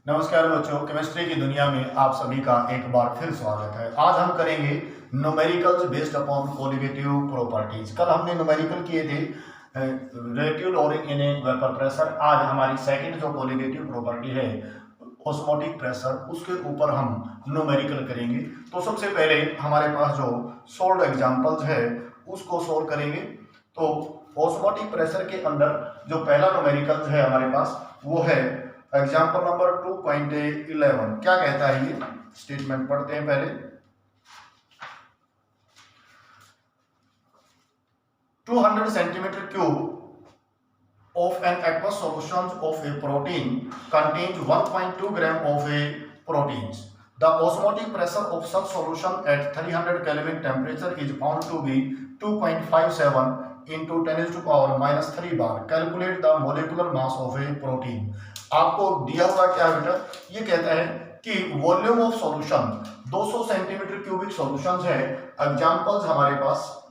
नमस्कार बच्चों, केमिस्ट्री की दुनिया में आप सभी का एक बार फिर स्वागत है। आज हम करेंगे numericals based upon colligative properties. कल हमने न्यूमेरिकल किए थे रिलेटिव लोडिंग इन ए वेपर प्रेशर। आज हमारी सेकंड जो कोलिगेटिव प्रॉपर्टी है ऑस्मोटिक प्रेशर, उसके ऊपर हम न्यूमेरिकल करेंगे। तो सबसे पहले हमारे पास जो सोल्व एग्जांपल्स है उसको सोल्व करेंगे। तो ऑस्मोटिक प्रेशर के अंदर जो पहला न्यूमेरिकल है हमारे पास वो है एग्जाम्पल नंबर 2.11। क्या कहता है ये स्टेटमेंट, पढ़ते हैं पहले। 200 centimetre cube of an aqueous solution of a protein contains 1.2 gram of a proteins. The osmotic pressure of such solution at 300 Kelvin temperature is found to be 2.57 into 10 to the power minus 3 bar. Calculate the molecular mass of a protein. आपको दिया हुआ क्या बेटा, ये कहता है कि volume of solution 200 centimetre cubic solutions है। एग्जांपल्स हमारे पास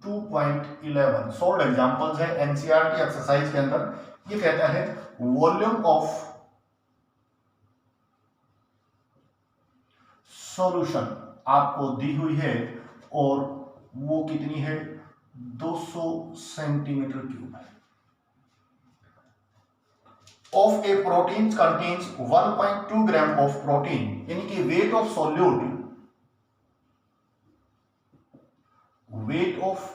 2.11 सोल्ड एग्जांपल्स है एनसीईआरटी एक्सरसाइज के अंदर। ये कहता है वॉल्यूम ऑफ सॉल्यूशन आपको दी हुई है और वो कितनी है, 200 सेंटीमीटर क्यूब है। Of a protein contains 1.2 gram of protein, यानी कि weight of solute, weight of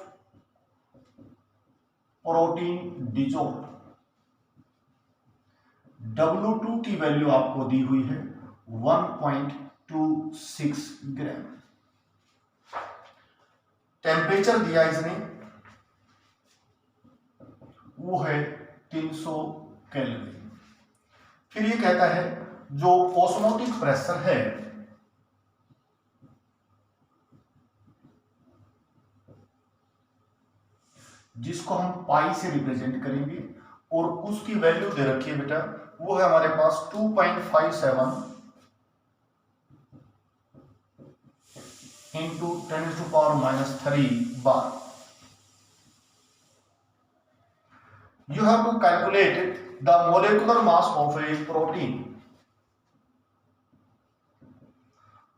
protein dissolve, W2 की वैल्यू आपको दी हुई है 1.26 ग्राम। टेम्परेचर दिया इसने, वो है 300 केल्विन। फिर ये कहता है जो ऑस्मोटिक प्रेशर है जिसको हम पाई से रिप्रेजेंट करेंगे और उसकी वैल्यू दे रखी है बेटा, वो है हमारे पास 2.57 इंटू 10 टू पावर माइनस 3 बार। You have to calculate the molecular mass of a protein.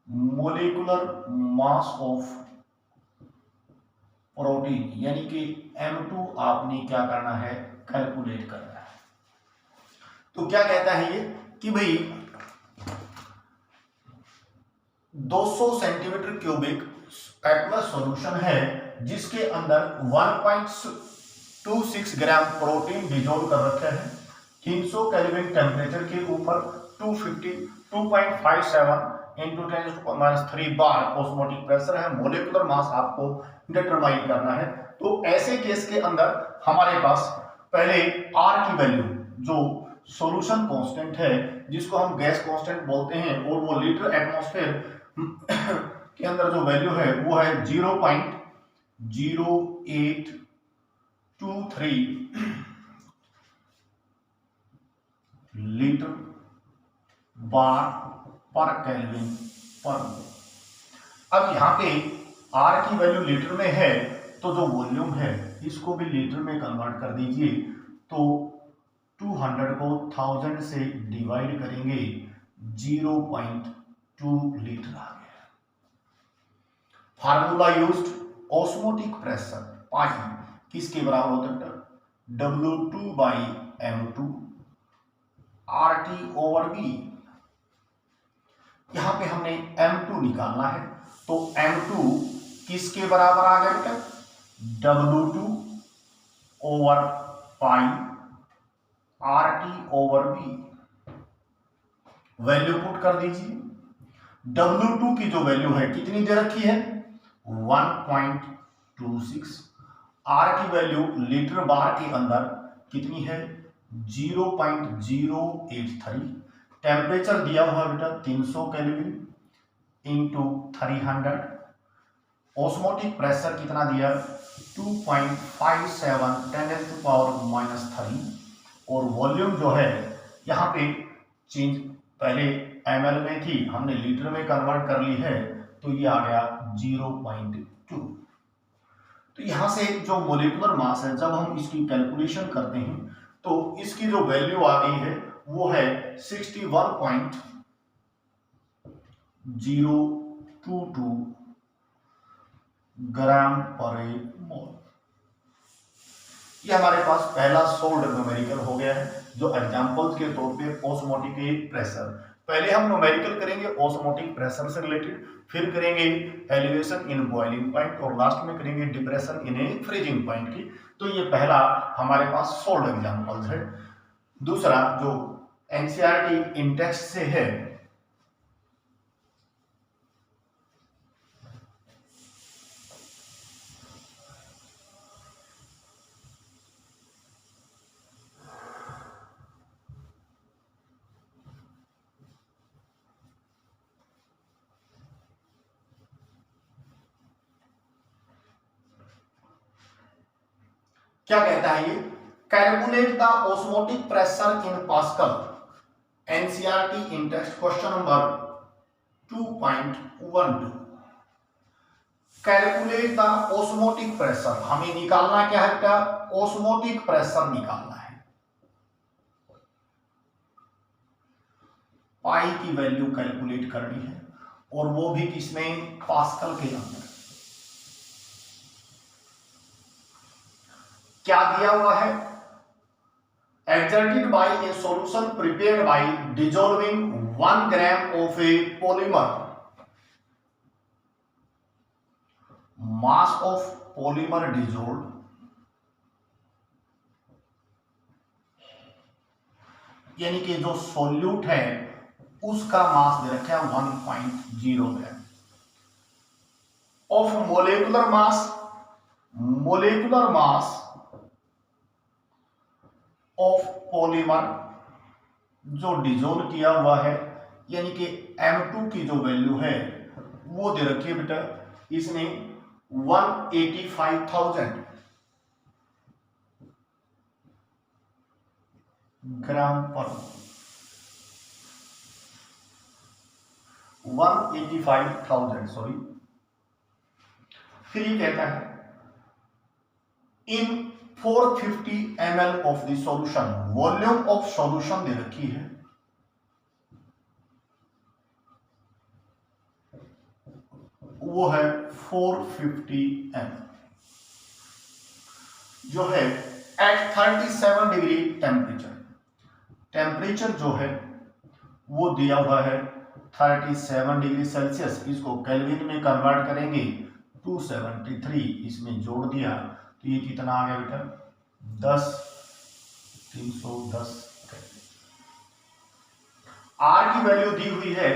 Molecular mass of protein यानी कि M2 आपने क्या करना है, कैलकुलेट करना है। तो क्या कहता है ये कि भाई 200 सेंटीमीटर क्यूबिक एक्वस सॉल्यूशन है जिसके अंदर 1.26 ग्राम प्रोटीन डिजोल्व कर रखे हैं 300 केल्विन टेम्परेचर के ऊपर 257 इंटू 10⁻³ बार ऑस्मोटिक प्रेशर है। मोलिकुलर मास आपको डिटरमाइन करना है। तो ऐसे केस के अंदर हमारे पास पहले R की वैल्यू, जो सॉल्यूशन कांस्टेंट है जिसको हम गैस कांस्टेंट बोलते हैं, और वो लीटर एटमॉस्फेयर के अंदर जो वैल्यू है वो है 0.0823 लीटर बार पर केल्विन पर मोल। अब यहाँ पे R की वैल्यू लीटर में है तो जो वॉल्यूम है इसको भी लीटर में कन्वर्ट कर दीजिए। तो 200 को 1000 से डिवाइड करेंगे 0.2 लीटर आ गया। Formula used, osmotic pressure pi किसके बराबर होता है, W2/M2 RT/V। यहां पे हमने M2 निकालना है, तो M2 किसके बराबर आ गया बेटा, W2/π RT/V। वैल्यू पुट कर दीजिए। W2 की जो वैल्यू है कितनी दे रखी है, 1.26। R की वैल्यू लीटर बार के अंदर कितनी है, 0.083। टेम्परेचर दिया हुआ बेटा 300 केल्विन इंटू 300। ऑस्मोटिक प्रेशर कितना दिया, 2.57 10⁻³ और वॉल्यूम जो है यहाँ पे चेंज पहले ml में थी, हमने लीटर में कन्वर्ट कर ली है, तो ये आ गया 0.2। तो यहां से जो मोलिकुलर मास है जब हम इसकी कैलकुलेशन करते हैं तो इसकी जो वैल्यू आ गई है वो है 61.022 ग्राम पर मोल। ये हमारे पास पहला सोल्ड न्यूमेरिकल हो गया है, जो एग्जांपल्स के तौर पे ऑस्मोटिक प्रेशर। पहले हम न्यूमेरिकल करेंगे ऑस्मोटिक प्रेशर से रिलेटेड, फिर करेंगे एलिवेशन इन बॉइलिंग पॉइंट और लास्ट में करेंगे depression in A freezing point की। तो ये पहला हमारे पास सोल्ड एग्जांपल्स है। दूसरा जो एनसीईआरटी इंडेक्स से है, क्या कहता है ये, calculate the osmotic pressure in pascal, NCERT index question number 2.12। Calculate the osmotic pressure, हमें निकालना क्या है बेटा, ऑस्मोटिक प्रेशर निकालना है। पाई की वैल्यू कैलकुलेट करनी है और वो भी किसमें, पास्कल के अंदर। क्या दिया हुआ है, exerted by a solution prepared by dissolving 1 gram of a polymer, mass of polymer dissolved, यानी कि जो सोल्यूट है उसका मास दे रखा है 1.0 gram of molecular mass of polymer, जो डिजोल्व किया हुआ है, यानी कि M2 की जो वैल्यू है वो दे रखी है बेटा इसने 185,000 ग्राम पर 185,000 सॉरी। फिर ये कहता है in 450 ml of the solution, volume of solution दे रखी है वो है 450 ml, जो है एट 37 डिग्री टेम्परेचर। टेम्परेचर जो है वो दिया हुआ है 37 डिग्री सेल्सियस। इसको केल्विन में कन्वर्ट करेंगे 273, इसमें जोड़ दिया तो ये कितना आ गया बेटा 310। आर की वैल्यू दी हुई है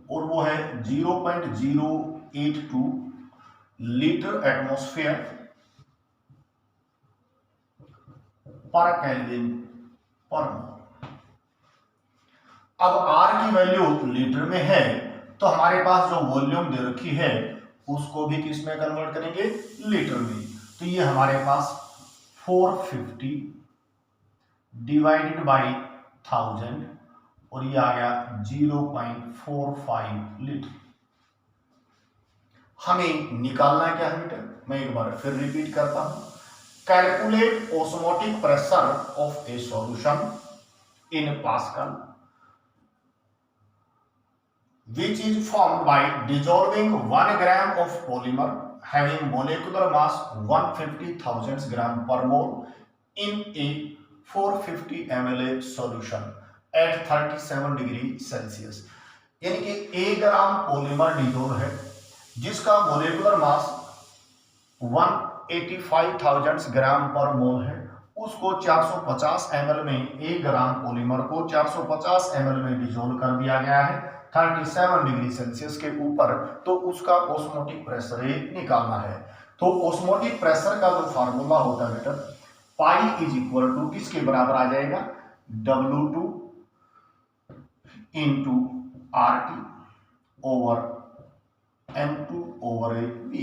और वो है 0.082 लीटर एटमॉस्फेयर पर केल्विन पर मोल। अब आर की वैल्यू लीटर में है तो हमारे पास जो वॉल्यूम दे रखी है उसको भी किस में कन्वर्ट करेंगे, लीटर में। तो ये हमारे पास 450 डिवाइडेड बाई 1000 और ये आ गया 0.45 लीटर। हमें निकालना क्या है बेटा, मैं एक बार फिर रिपीट करता हूं। Calculate osmotic pressure of a solution in pascal which is formed by dissolving 1 gram of polymer having molecular mass 150,000 gram per mole in a 450 ml solution at 37 degree Celsius. यानी कि 1 ग्राम पॉलीमर डिजोल्व है जिसका molecular mass 185,000 ग्राम per मोल है, उसको 450 ml में 1 ग्राम polymer को 450 ml में dissolve कर दिया गया है 37 डिग्री सेल्सियस के ऊपर। तो उसका ऑस्मोटिक प्रेशर निकालना है। तो ऑस्मोटिक प्रेशर का जो फार्मूला होता है बेटा, पाई इज इक्वल टू किसके बराबर आ जाएगा, W2 into RT over M2 over V,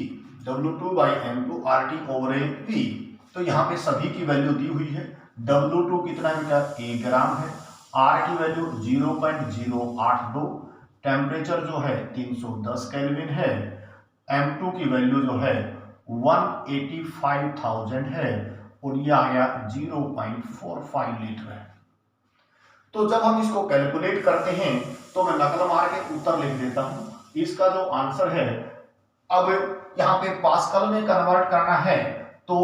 W2 by M2 RT over V। तो यहाँ पे सभी की वैल्यू दी हुई है। W2 कितना बेटा 1 ग्राम है, R की वैल्यू 0.082, टेम्परेचर जो है 310 केल्विन है, M2 की वैल्यू जो है 185,000 है और ये आ गया 0.45 लीटर है। तो जब हम इसको कैलकुलेट करते हैं तो मैं नकल मार के उत्तर लिख देता हूं। इसका जो आंसर है, अब यहां पे पास्कल में कन्वर्ट करना है तो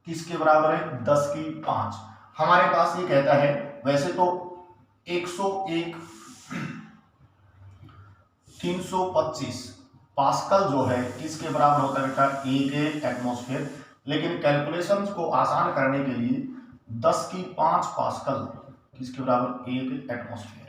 किसके बराबर है, 10 की 5। हमारे पास ये कहता है वैसे तो 101 325 पास्कल जो है किसके बराबर होता है बेटा, 1 एटमॉस्फेयर, लेकिन कैलकुलेशंस को आसान करने के लिए 10 की 5 पास्कल किसके बराबर, 1 एटमॉस्फेयर।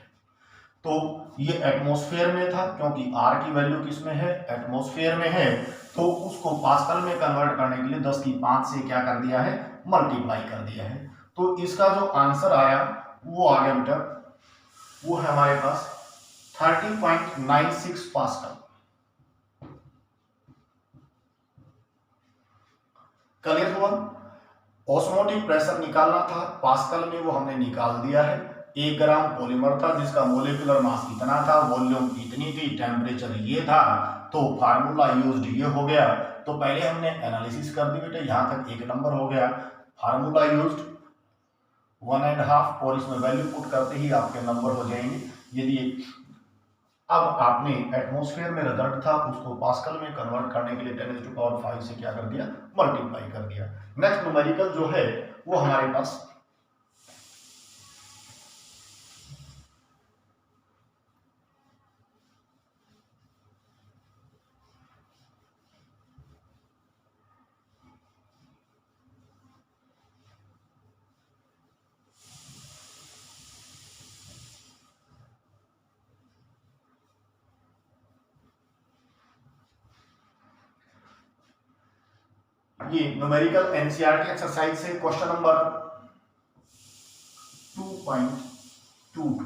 तो ये एटमॉस्फेयर में था क्योंकि आर की वैल्यू किसमें है, एटमॉस्फेयर में है, तो उसको पास्कल में कन्वर्ट करने के लिए 10 की 5 से क्या कर दिया है, मल्टीप्लाई कर दिया है। तो इसका जो आंसर आया वो आ गया बेटा, वो है हमारे पास 30.96 पास्कल। क्लियर हुआ। ऑस्मोटिक प्रेशर निकालना था, पास्कल में वो हमने निकाल दिया है। 1 ग्राम पॉलीमर था जिसका मोलिकुलर मास इतना था, वॉल्यूम इतनी थी, टेम्परेचर ये था, तो फार्मूला यूज्ड ये हो गया। तो पहले हमने एनालिसिस कर दी बेटा, यहां तक 1 नंबर हो गया। फार्मूला यूज्ड 1.5 और इसमें वैल्यू पुट करते ही आपके नंबर हो जाएंगे। यदि अब आपने एटमॉस्फेयर में रिजल्ट था उसको पास्कल में कन्वर्ट करने के लिए 10⁵ से क्या कर दिया, मल्टीप्लाई कर दिया। नेक्स्ट न्यूमेरिकल जो है वो हमारे पास ये न्यूमेरिकल एनसीईआरटी एक्सरसाइज से क्वेश्चन नंबर 2.22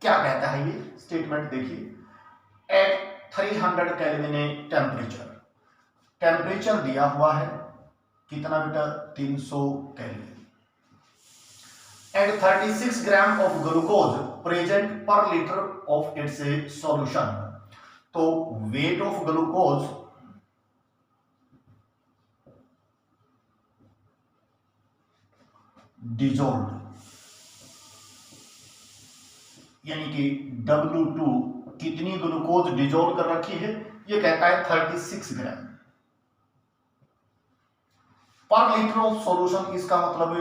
क्या कहता है, ये स्टेटमेंट देखिए। एट 300 केल्विन टेम्परेचर दिया हुआ है कितना बेटा, 300 kelvin, and 36 gram of glucose present पर लीटर ऑफ इट्स सॉल्यूशन। तो वेट ऑफ ग्लूकोज डिजोल्व यानी कि W2 कितनी ग्लूकोज डिजोल्व कर रखी है, ये कहता है 36 ग्राम पर लीटर ऑफ सॉल्यूशन। इसका मतलब है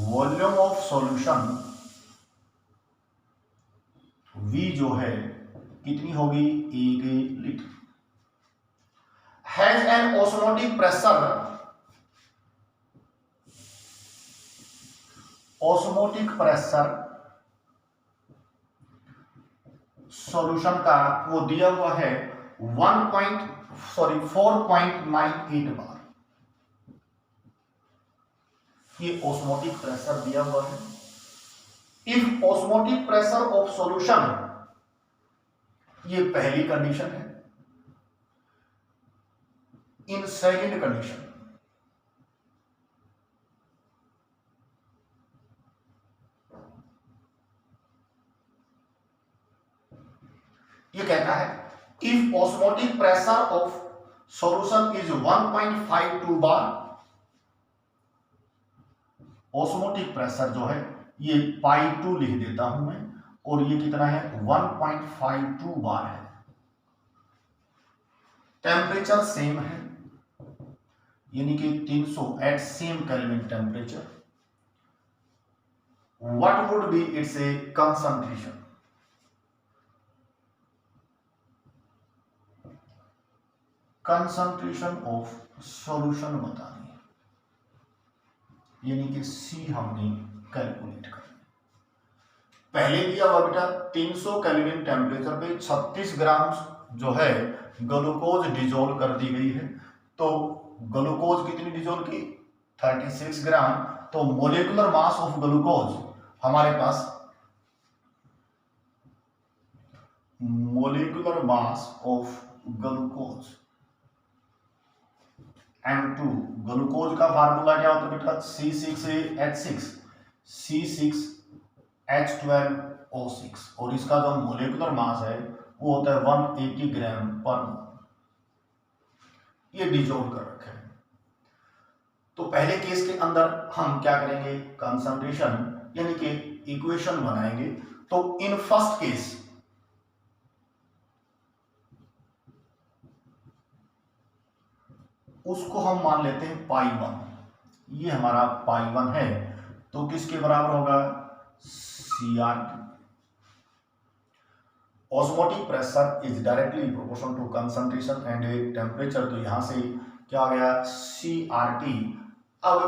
वॉल्यूम ऑफ सॉल्यूशन V जो है कितनी होगी, 1 litre. Has an osmotic pressure, osmotic pressure solution का वो दिया हुआ है 4.98 बार। ये ऑस्मोटिक प्रेशर दिया हुआ है। If osmotic pressure of solution, ये पहली कंडीशन है। इन सेकंड कंडीशन, ये कहता है if osmotic pressure of solution is 1.52 bar, osmotic pressure जो है ये π2 लिख देता हूं मैं, और ये कितना है 1.52 बार है। टेम्परेचर सेम है यानी कि 300 at same kelvin temperature. What would be its a concentration, concentration of solution बतानी है, यानी कि सी हमने कैलकुलेट करना। पहले दिया हुआ बेटा 300 केल्विन टेम्परेचर पे 36 ग्राम जो है ग्लूकोज डिजोल्व कर दी गई है। तो ग्लूकोज कितनी डिजोल्व की, 36 ग्राम। तो मोलिकुलर मास ऑफ ग्लूकोज हमारे पास, molecular mass of glucose M2, glucose का फार्मूला क्या होता है बेटा, C6H6 C6H12O6, और इसका जो मोलिकुलर मास है वो होता है 180 ग्राम पर मोल। ये डिजोल्व कर रखे हैं। तो पहले केस के अंदर हम क्या करेंगे, कंसंट्रेशन यानी कि इक्वेशन बनाएंगे। तो इन फर्स्ट केस उसको हम मान लेते हैं पाई 1, ये हमारा पाई 1 है। तो किसके बराबर होगा, CRT। Osmotic pressure is directly proportional to concentration and temperature. तो यहां से क्या आ गया, CRT। अब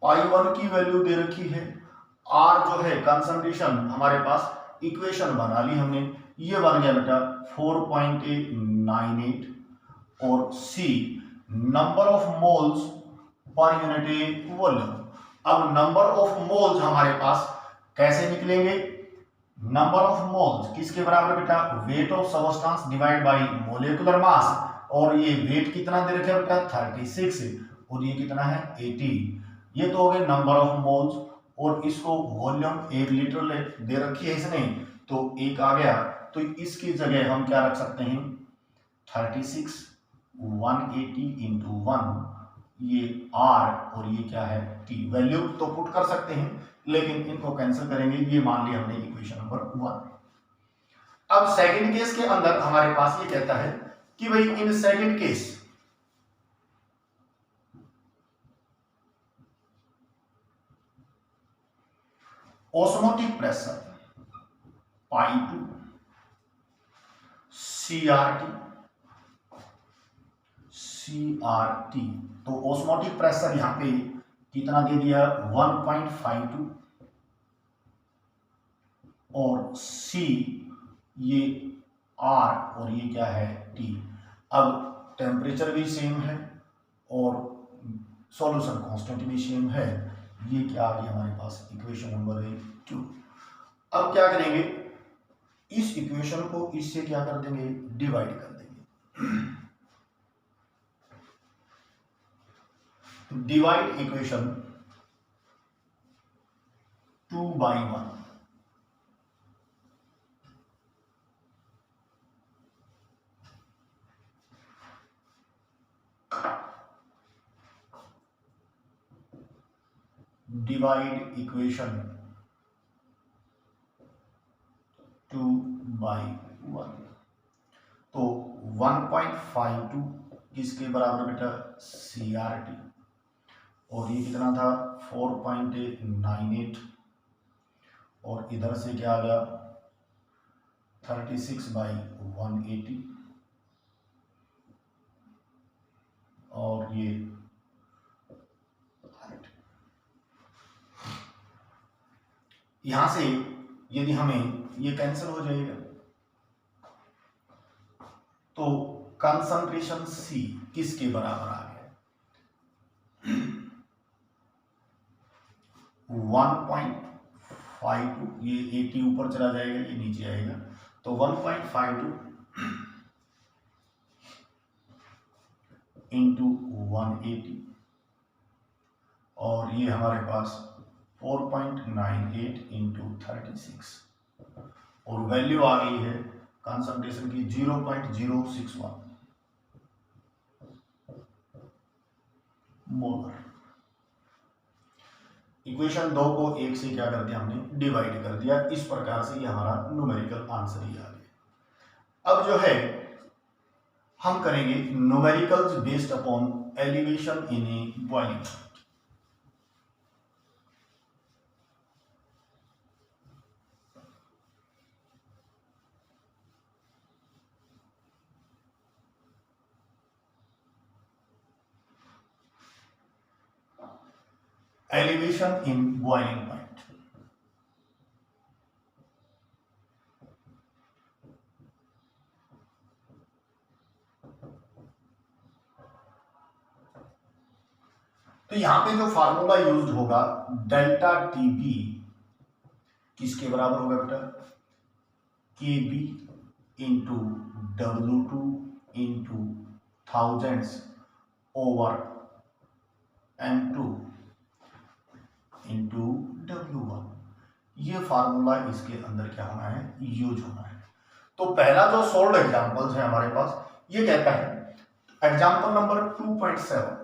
पाई 1 की वैल्यू दे रखी है, R जो है कंसंट्रेशन, हमारे पास इक्वेशन बना ली हमने, ये बन गया बेटा 4.98 और C number of moles per unit volume. अब नंबर ऑफ मोल्स हमारे पास कैसे निकलेंगे, नंबर ऑफ मोल्स किसके बराबर बेटा, weight of substance divide by molecular mass. और ये वेट कितना दे रखा है बेटा 36 और ये कितना है 80। ये तो हो गए नंबर ऑफ मोल्स। और इसको वॉल्यूम 1 लीटर दे रखी है इसने, तो एक आ गया। तो इसकी जगह हम क्या रख सकते हैं, 36 180 इंटू 1, ये R और ये क्या है T। वैल्यू तो पुट कर सकते हैं लेकिन इनको कैंसिल करेंगे। ये मान लिया हमने इक्वेशन नंबर 1। अब सेकंड केस के अंदर हमारे पास ये कहता है कि भाई in second case osmotic pressure pi 2 CRT। तो ऑस्मोटिक प्रेशर यहां पे कितना दे दिया 1.52 और C ये R और ये क्या है T। अब टेम्परेचर भी सेम है और सॉल्यूशन कांस्टेंट भी सेम है। ये क्या आ गया हमारे पास इक्वेशन नंबर 2। अब क्या करेंगे, इस इक्वेशन को इससे क्या कर देंगे, डिवाइड कर देंगे। Divide equation 2/1। Divide equation 2/1। तो 1.52 किसके बराबर बेटा CRT और ये कितना था 4.98 और इधर से क्या आ गया 36/180 और ये यहां से यदि हमें ये कैंसिल हो जाएगा तो कंसंट्रेशन C किसके बराबर आ गया 1.52। ये 80 ऊपर चला जाएगा, ये नीचे आएगा। तो 1.52 इंटू 180 और ये हमारे पास 4.98 इंटू 36 और वैल्यू आ गई है कंसंट्रेशन की 0.061 मोलर। इक्वेशन 2 को 1 से क्या कर दिया हमने डिवाइड कर दिया। इस प्रकार से ये हमारा न्यूमेरिकल आंसर ही आ गया। अब जो है हम करेंगे numericals based upon elevation in a boiling. Elevation in boiling point। तो यहां पे जो फार्मूला यूज होगा डेल्टा टीबी किसके बराबर होगा बेटा KB into W2 into thousands over M2 into W1। ये फार्मूला इसके अंदर क्या होना है यूज होना है। तो पहला जो सोल्ड एग्जांपल्स है हमारे पास ये कहता है एग्जांपल नंबर 2.7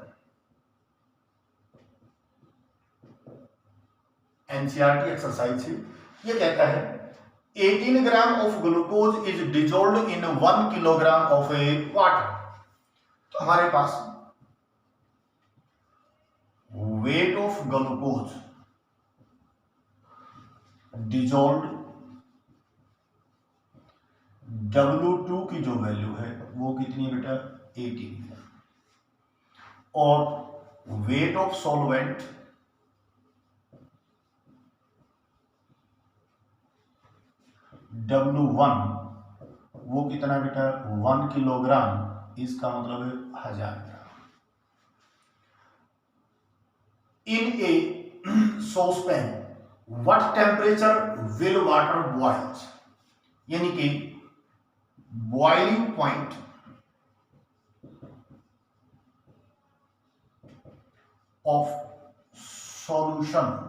एनसीईआरटी एक्सरसाइज से। ये कहता है 18 gram of glucose is dissolved in 1 kilogram of a water. तो हमारे पास weight of glucose dissolved W2 की जो वैल्यू है वो कितनी है बेटा, 18 है। और वेट ऑफ सॉल्वेंट W1 वो कितना बेटा, 1 किलोग्राम, इसका मतलब है 1000 gram. In a saucepan what temperature will water boils, यानी कि बॉइलिंग पॉइंट ऑफ सॉल्यूशन।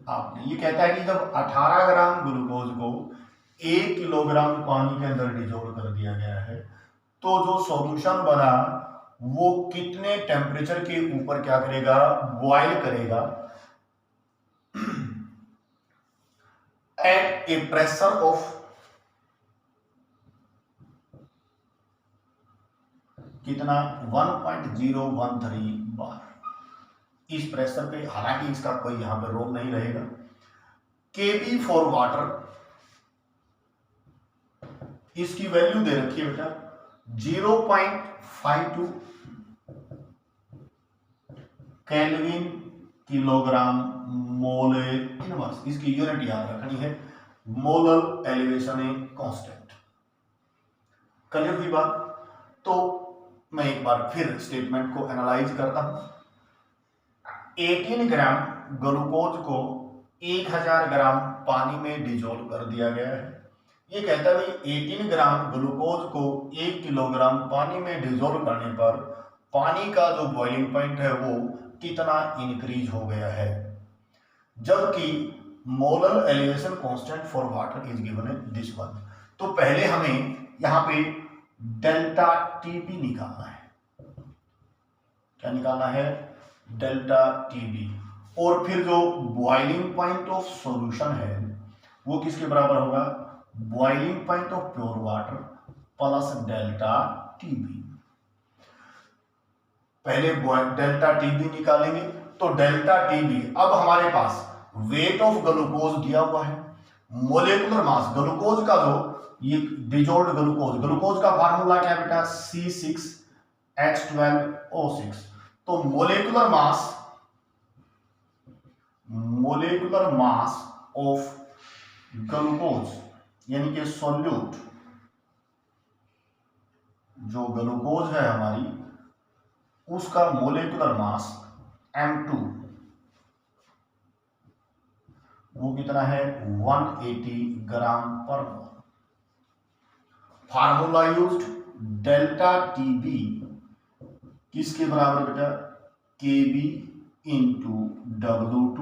आपने ये कहता है कि जब 18 ग्राम ग्लूकोज को 1 किलोग्राम पानी के अंदर डिजोल्व कर दिया गया है, तो जो सॉल्यूशन बना वो कितने टेम्परेचर के ऊपर क्या करेगा, बॉइल करेगा एट ए प्रेशर ऑफ कितना, 1013 बार। इस प्रेशर पे, हालांकि इसका कोई यहां पे रोल नहीं रहेगा। केबी फॉर वाटर, इसकी वैल्यू दे रखी है बेटा 0.52 केल्विन किलोग्राम मोल इनवर्स। इसकी यूनिट याद रखनी है, molar elevation a constant. Clear हुई बात? तो मैं एक बार फिर स्टेटमेंट को एनालाइज करता हूं। 18 ग्राम ग्लूकोज को 1000 ग्राम पानी में डिजोल्व कर दिया गया है। ये कहता है भाई 18 ग्राम ग्लूकोज को 1 किलोग्राम पानी में डिजोल्व करने पर पानी का जो बॉइलिंग पॉइंट है वो कितना इंक्रीज हो गया है, जबकि molar elevation constant for water is given है दिस वन। तो पहले हमें यहां पे डेल्टा टीबी निकालना है। क्या निकालना है, डेल्टा टीबी। और फिर जो बॉइलिंग पॉइंट ऑफ सॉल्यूशन है वो किसके बराबर होगा, boiling point of pure water plus delta TB. पहले डेल्टा टीबी निकालेंगे। तो डेल्टा टीबी, अब हमारे पास वेट ऑफ ग्लूकोज दिया हुआ है, मोलेकुलर मास ग्लूकोज का, जो ये डिजोल्ड ग्लूकोज, ग्लूकोज का फार्मूला क्या है बेटा, C6H12O6। तो मोलेकुलर मास ऑफ ग्लूकोज, यानी कि सॉल्यूट, जो ग्लूकोज है हमारी, उसका मोलेकुलर मास M2 वो कितना है, 180 ग्राम पर मोल। फार्मूला यूज्ड, डेल्टा टीबी किसके बराबर बेटा, KB into W2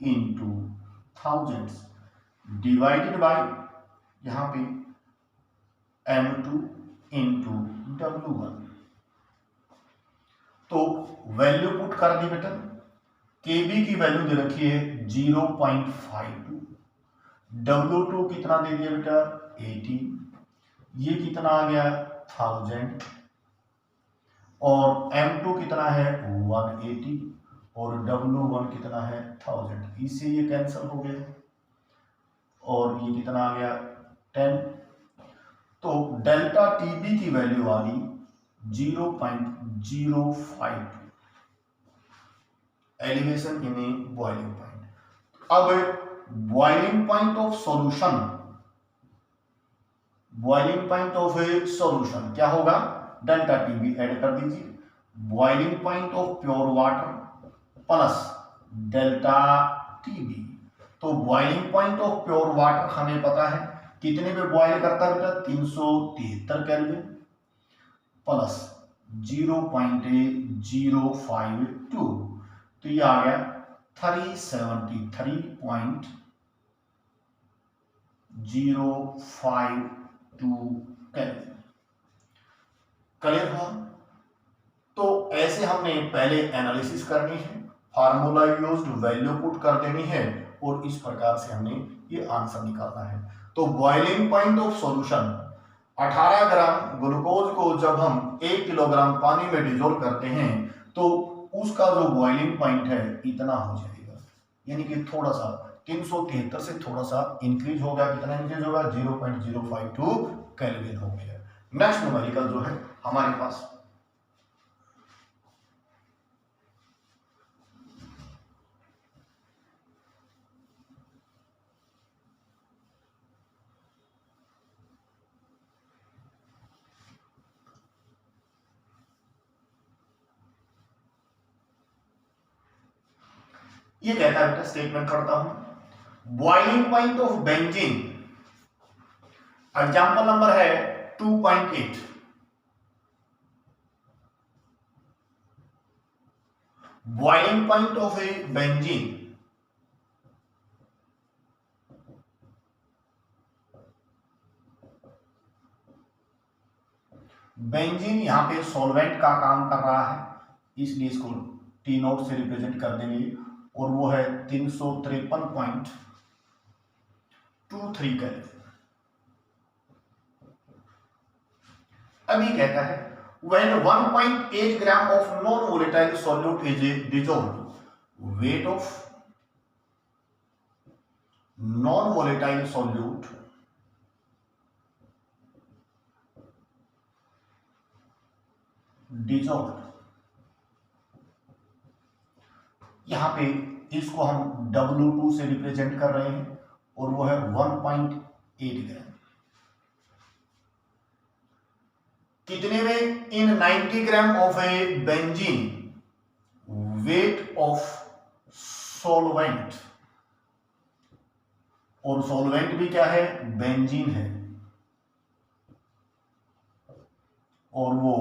into thousands divided by यहां पे M2 इंटू W1। तो वैल्यू पुट कर दी बेटा। KB की वैल्यू दे रखी है 0.52, W2 कितना दे दिया बेटा 80, ये कितना आ गया 1000, और M2 कितना है 180, और W1 कितना है 1000। इससे ये कैंसिल हो गया और ये कितना आ गया 10। तो डेल्टा टीबी की वैल्यू आ गई 0.052 elevation in a boiling point. अब boiling point of solution, boiling point of a solution क्या होगा, डेल्टा टीबी ऐड कर दीजिए, boiling point of pure water plus delta TB. तो boiling point of pure water हमें पता है कितने पे बॉइल करता है बेटा, 373 केल्विन प्लस 0.052, तो ये आ गया 373.052 केल्विन। क्लियर हुआ? तो कैसे हमने पहले एनालिसिस करनी है, फार्मूला यूज्ड, वैल्यू पुट कर देनी है और इस प्रकार से हमने ये आंसर निकालना है। तो boiling point of solution 18 gram glucose को जब हम 1 किलोग्राम पानी में डिजोल्व करते हैं तो उसका जो बॉइलिंग पॉइंट है इतना हो जाएगा, यानी कि थोड़ा सा 373 से थोड़ा सा इंक्रीज होगा। कितना इंक्रीज होगा? 0.052 केल्विन हो गया। नेक्स्ट न्यूमेरिकल जो है हमारे पास, ये कहता है, बेटा स्टेटमेंट करता हूं, boiling point of benzene, example number है 2.8, boiling point of A benzene benzene यहां पे सॉल्वेंट का काम कर रहा है, इसलिए इसको टी नोट से रिप्रेजेंट कर देंगे और वो है 353.23 केल्विन। अभी कहता है when 1.8 gram of non-volatile solute is dissolved, weight of non-volatile solute dissolved, यहां पे इसको हम W2 से रिप्रेजेंट कर रहे हैं और वो है 1.8 ग्राम। कितने में? इन 90 ग्राम of A benzene, wait of solvent, और सॉल्वेंट भी क्या है? बेंजीन है, और वो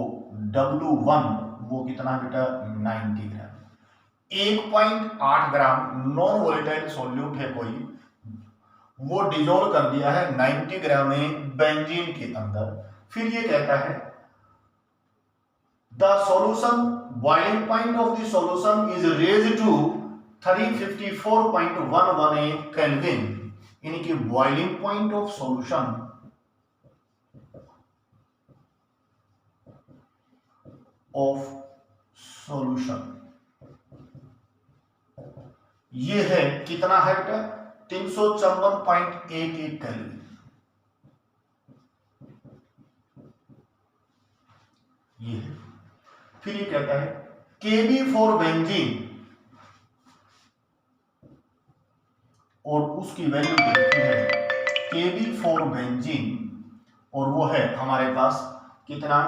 W1 वो कितना बेटा? 90 ग्राम। 1.8 ग्राम नॉन वोलेटाइल सॉल्यूट है कोई, वो डिजोल्व कर दिया है 90 ग्राम में बेंजीन के अंदर। फिर ये कहता है the solution, boiling point of the solution is raised to 354.11 kelvin, यानी कि बॉइलिंग पॉइंट ऑफ सॉल्यूशन ये है कितना है बेटा? 354.11 केल्विन। ये है। फिर ये कहता है Kb फॉर बेंजीन, और उसकी वैल्यू देखी है Kb फॉर बेंजीन, और वो है हमारे पास कितना?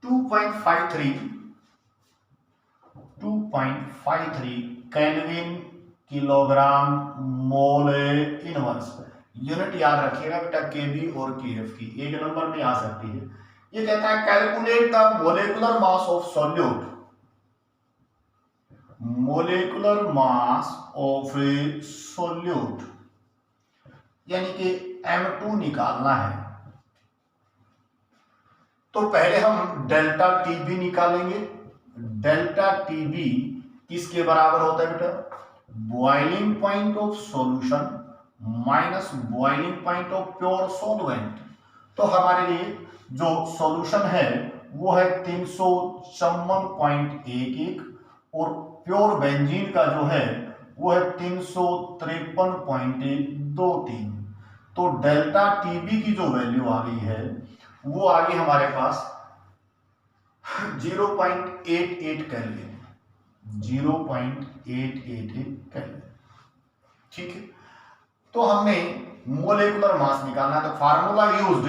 2.53 kelvin kilogram mole inverse. Unit याद रखिएगा बेटा Kb और Kf की, एक नंबर में आ सकती है। ये कहता है calculate the molecular mass of solute, molecular mass of A solute, यानी कि M2 निकालना है। तो पहले हम डेल्टा टीबी निकालेंगे। डेल्टा टीबी किसके बराबर होता है बेटा? Boiling point of solution minus boiling point of pure solvent. तो हमारे लिए जो सॉल्यूशन है वो है 354.11 और प्योर बेंजीन का जो है वो है 353.23। तो डेल्टा टीबी की जो वैल्यू आ गई है वो आ गई हमारे पास 0.88 केल्विन, 0.888 केल्विन। ठीक है, तो हमने मोलेकुलर मास निकालना है, तो फार्मूला यूज्ड,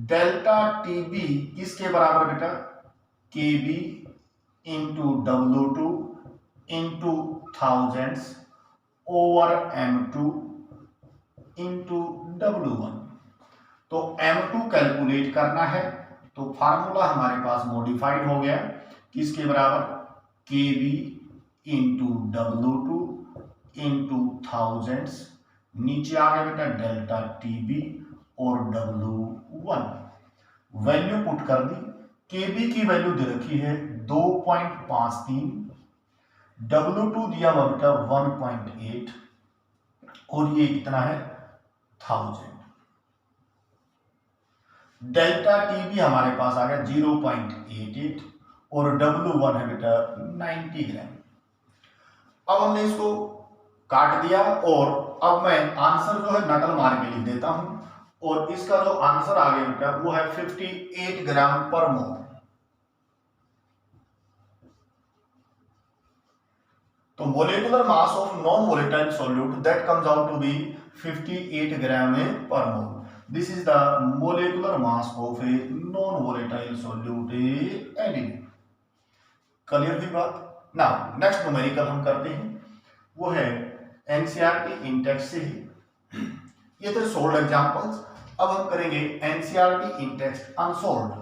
डेल्टा टीबी किसके बराबर बेटा? Kb into W2 into thousands over M2 into W1। तो M2 कैलकुलेट करना है, तो फार्मूला हमारे पास मॉडिफाइड हो गया, किसके बराबर? Kb into W2 into thousands, नीचे आ गया बेटा डेल्टा टीबी और W1। वैल्यू पुट कर दी, Kb की वैल्यू दे रखी है 2.53, W2 दिया हुआ बेटा 1.8 और ये कितना है 1000। डेल्टा टी भी हमारे पास आ गया 0.88 और W1 है बेटा 90 ग्राम। अब हमने इसको काट दिया और अब मैं आंसर जो है नकल मार के लिख देता हूं और इसका जो आंसर आ गया बेटा वो है 58 ग्राम पर मोल। तो molecular mass of non volatile solute that comes out to be 58 gram per mole. This is the molecular mass of a non volatile solute एडिन। क्लियर हुई बात? नाउ नेक्स्ट न्यूमेरिकल हम करते हैं, वो है NCERT Intex से ही। ये थे सोल्ड एग्जांपल्स। अब हम करेंगे एनसीईआरटी इंटेक्स अनसोल्ड।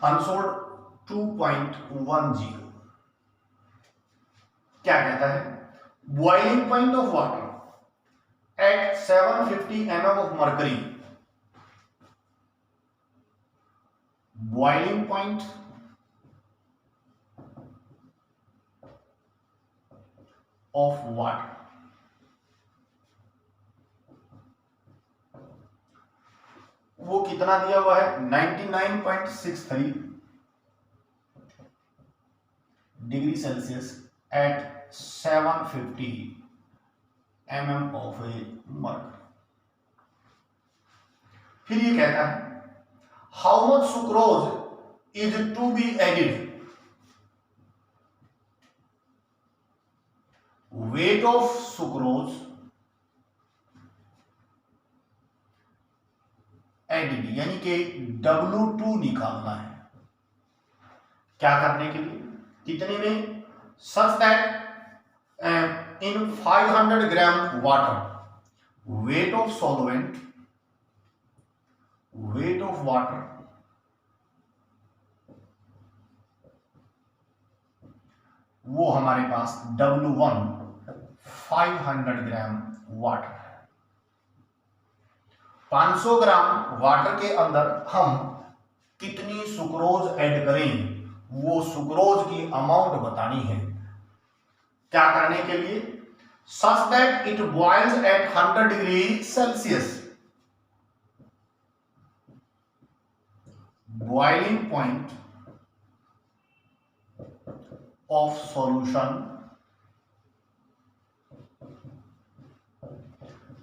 अनसोल्ड 2.10 क्या कहता है? Boiling point of water at 750 mm of mercury. Boiling point of water वो कितना दिया हुआ है 99.63 degree Celsius at 750 mm of a mercury. फिर ये कहता है how much sucrose is to be added, weight of sucrose added, यानी कि W2 निकालना है। क्या करने के लिए? कितने में? Such that in 500 gram water weight of solvent, weight of water वो हमारे पास W1 500 ग्राम वाटर है। 500 ग्राम वाटर के अंदर हम कितनी सुक्रोज ऐड करें वो सुक्रोज की अमाउंट बतानी है। क्या करने के लिए? Such that it boils at 100 degree Celsius, boiling point of solution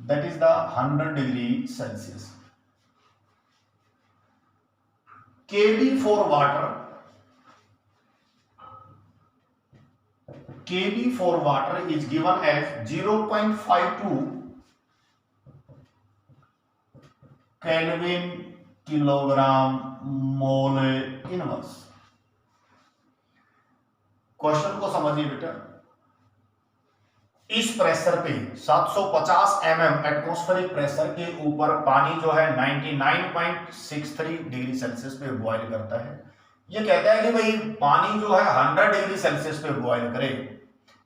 that is the 100 degree Celsius. Kb for water, Kb for water is given as 0.52 Kelvin kilogram mole inverse। Question को समझिए बेटा। इस प्रेशर पे 750 mm atmospheric pressure के ऊपर पानी जो है 99.63 डिग्री सेल्सियस पे बॉईल करता है। ये कहता है कि भाई पानी जो है 100 डिग्री सेल्सियस पे बॉईल करे,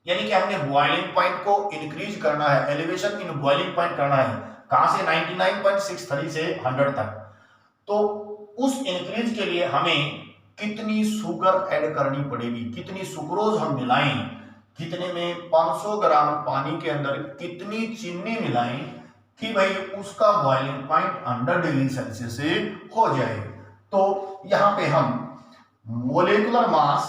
यानी कि हमने बॉइलिंग पॉइंट को इंक्रीज करना है, एलिवेशन इन बॉइलिंग पॉइंट करना है। कहां से? 99.63 से 100 तक। तो उस इंक्रीज के लिए हमें कितनी शुगर ऐड करनी पड़ेगी, कितनी सुक्रोज हम मिलाएं, कितने में 500 ग्राम पानी के अंदर कितनी चीनी मिलाएं कि भाई उसका बॉइलिंग पॉइंट 100 डिग्री सेल्सियस से हो जाए। तो यहां पे हम molecular mass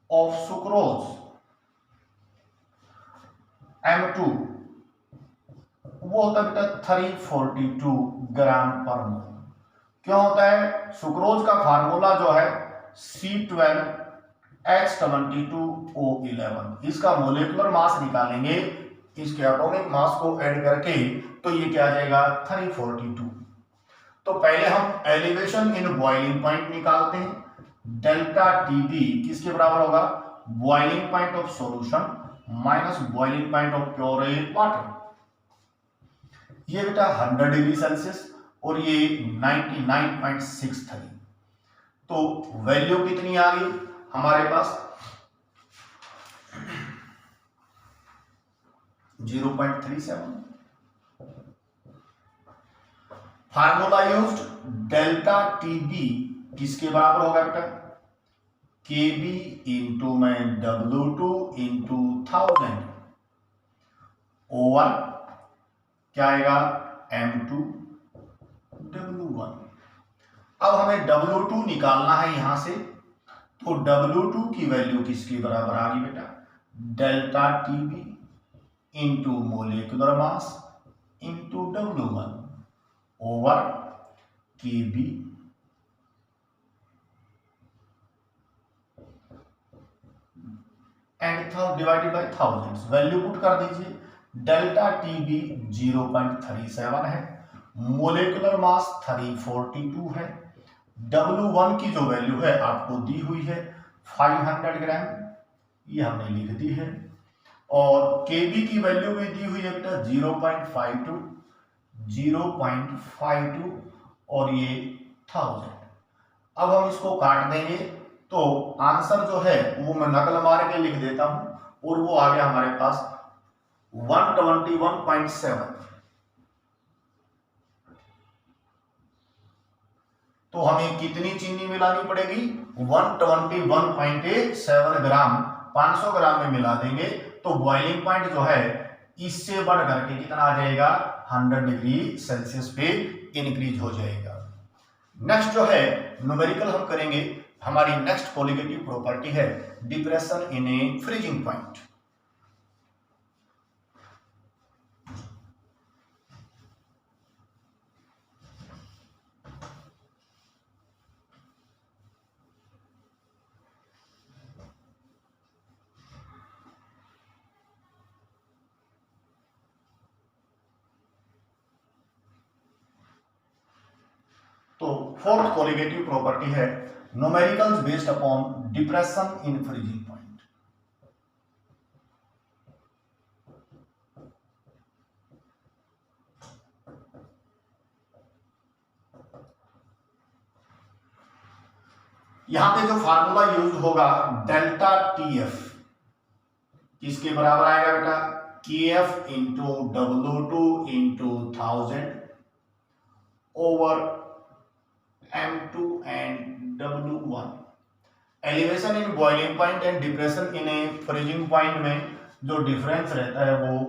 of sucrose M2 वो होता है बेटा 342 ग्राम पर मोल। क्यों होता है? सुक्रोज का फार्मूला जो है C12H22O11। इसका मोलिकुलर मास निकालेंगे, इसके एटॉमिक मास को ऐड करके, तो ये क्या आ जाएगा 342। तो पहले हम एलिवेशन इन बॉइलिंग पॉइंट निकालते हैं। डेल्टा टीबी किसके बराबर होगा? Boiling point of solution minus boiling point of pure water. ये बेटा 100 डिग्री सेल्सियस और ये 99.63। तो वैल्यू कितनी आ गई हमारे पास 0.37। फार्मूला यूज्ड डेल्टा टीबी किसके बराबर होगा बेटा केबी इंटू में W2 इंटू 1000 ओवर क्या आएगा M2 W1। अब हमें W2 निकालना है यहां से, तो W2 की वैल्यू किसके बराबर आ गई बेटा delta TB into molecular mass into W1 over KB and divided by 1000। Value put कर दीजिए, डेल्टा टीबी 0.37 है, मोलिकुलर मास 342 है, W1 की जो वैल्यू है आपको दी हुई है 500 ग्राम, ये हमने लिख दी है, और Kb की वैल्यू भी दी हुई है बेटा 0.52 और ये 1000। अब हम इसको काट देंगे तो आंसर जो है वो मैं नकल मार के लिख देता हूं और वो आ गया हमारे पास 121.7। तो हमें कितनी चीनी मिलानी पड़ेगी 121.7 ग्राम 500 ग्राम में मिला देंगे तो बॉइलिंग पॉइंट जो है इससे बढ़ करके कितना आ जाएगा 100 डिग्री सेल्सियस पे इंक्रीज हो जाएगा। नेक्स्ट जो है न्यूमेरिकल हम करेंगे, हमारी नेक्स्ट कोलिगेटिव प्रॉपर्टी है depression in A freezing point. तो फोर्थ कोलिगेटिव प्रॉपर्टी है numericals based upon depression in freezing point. यहां पे जो फार्मूला यूज होगा डेल्टा टीएफ किसके बराबर आएगा बेटा KF into W2 into 1000 over M2 and W1। Elevation in boiling point and depression in A freezing point में जो डिफरेंस रहता है वो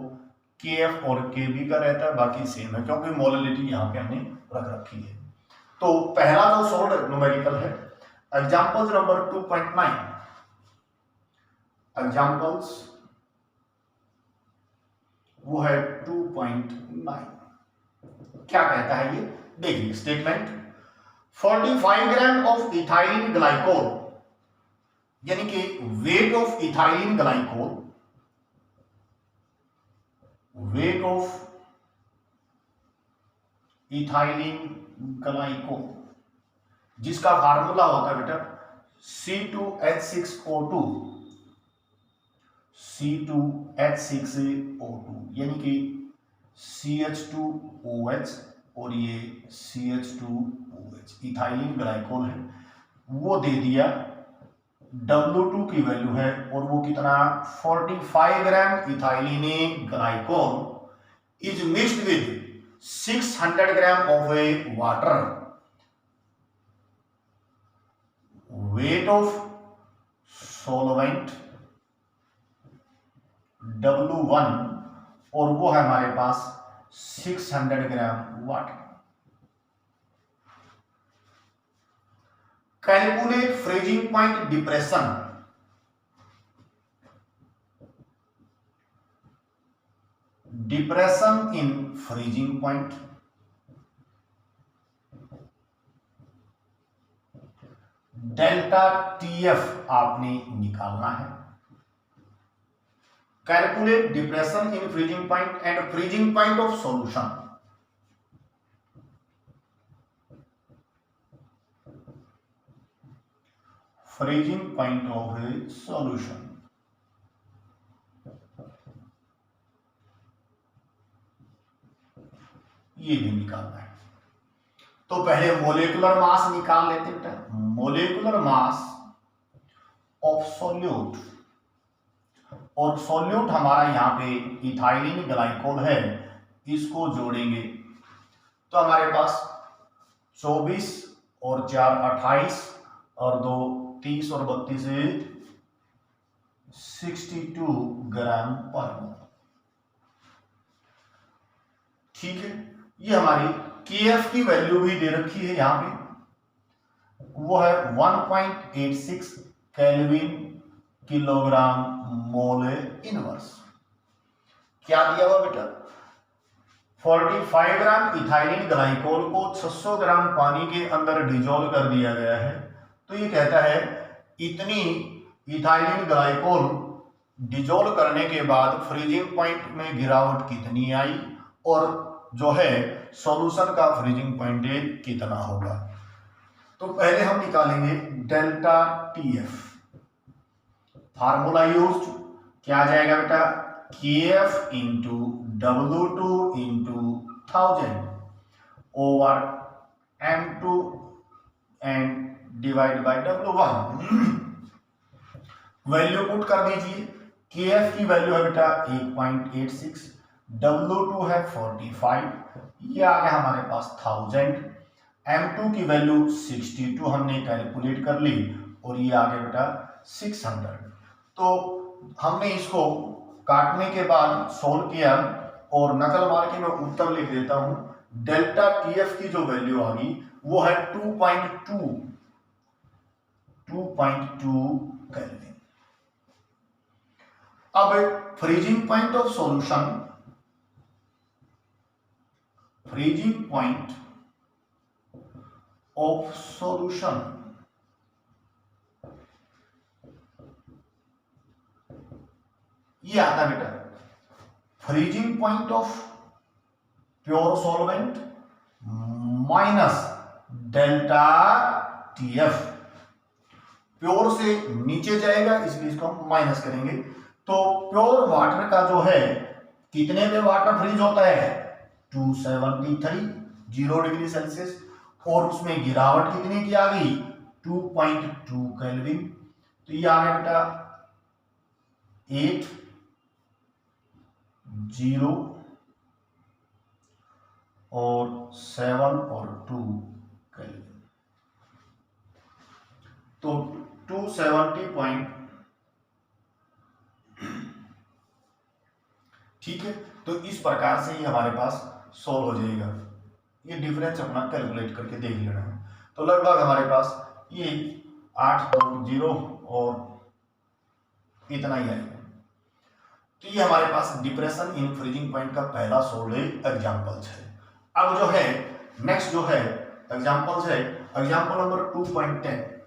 KF और KB का रहता है, बाकी सेम है क्योंकि मोलरिटी यहाँ पे हमने रख रखी है। तो पहला जो सोल्ड न्यूमेरिकल है एग्जांपल्स नंबर 2.9। एग्जांपल्स वो है 2.9। क्या कहता है ये देखिए statement 45 gram of ethylene glycol यानी कि weight of ethylene glycol, weight of ethylene glycol जिसका फार्मूला होता है बेटा C2H6O2 C2H6O2 यानी कि CH2OH और ये CH2OH इथाइलिन ग्लाइकोल है, वो दे दिया। W2 की वैल्यू है और वो कितना 45 gram ethylene glycol is mixed with 600 gram of a water, weight of solvent W1 और वो है हमारे पास 600 gram water. Calculate freezing point depression. Depression in freezing point, delta TF आपने निकालना है। Calculate depression in freezing point and freezing point of solution. Freezing point of a solution. ये भी निकालना है। तो पहले मोलिकुलर मास निकाल लेते बेटा। मोलिकुलर मास ऑफ सॉल्यूट, और सॉल्यूट हमारा यहाँ पे इथाइलिन ग्लाइकोल है, इसको जोड़ेंगे तो हमारे पास 24 और 4 28 और 2 30 और 32 62 ग्राम पर मोल। ठीक है, ये हमारी केएफ की वैल्यू भी दे रखी है यहाँ पे, वो है 1.86 केल्विन किलोग्राम मोल इनवर्स। क्या दिया हुआ बेटा, 45 ग्राम इथाइलिन ग्लाइकोल को 600 ग्राम पानी के अंदर डिजोल्व कर दिया गया है। तो ये कहता है इतनी इथाइलिन ग्लाइकोल डिजोल्व करने के बाद फ्रीजिंग पॉइंट में गिरावट कितनी आई, और जो है सॉल्यूशन का फ्रीजिंग पॉइंट कितना होगा। तो पहले हम निकालेंगे डेल्टा टीएफ। फार्मूला यूज क्या आ जाएगा बेटा, KF into W2 into 1000 over M2 and divide by W1। Value put कर दीजिए। केएफ की वैल्यू है बेटा 1.86, W2 है 45, ये आ गया हमारे पास 1000, M2 की वैल्यू 62 हमने कैलकुलेट कर ली, और ये आ गया बेटा 600। तो हमने इसको काटने के बाद सोल्व किया, और नकल मार के मैं उत्तर लिख देता हूं। डेल्टा टीएफ की जो वैल्यू आ गई वो है 2.2 केल्विन। अब freezing point of solution, freezing point of solution ये आता है बेटा, freezing point of pure solvent minus delta TF. Pure से नीचे जाएगा इसलिए इसको हम माइनस करेंगे। तो प्योर वाटर का जो है कितने में वाटर फ्रीज होता है, 273 0 डिग्री सेल्सियस, और उसमें गिरावट कितनी की आ गई, 2.2 केल्विन। तो ये आ गया बेटा 8 0 और 7 और 2 केल्विन। तो 270 ठीक है। तो इस प्रकार से ही हमारे पास सोल्व हो जाएगा। ये डिफरेंस अपना कैलकुलेट करके देख लेना है। तो लगभग हमारे पास ये 8 0 और इतना ही आएगा। तो ये हमारे पास डिप्रेशन इन फ्रीजिंग पॉइंट का पहला सोल्व एग्जाम्पल्स है। अब जो है नेक्स्ट जो है एग्जाम्पल्स है, एग्जाम्पल नंबर 2.10।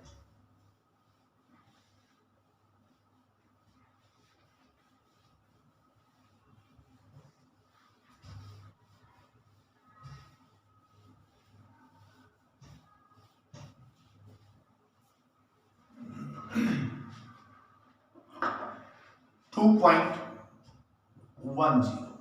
टू 2.10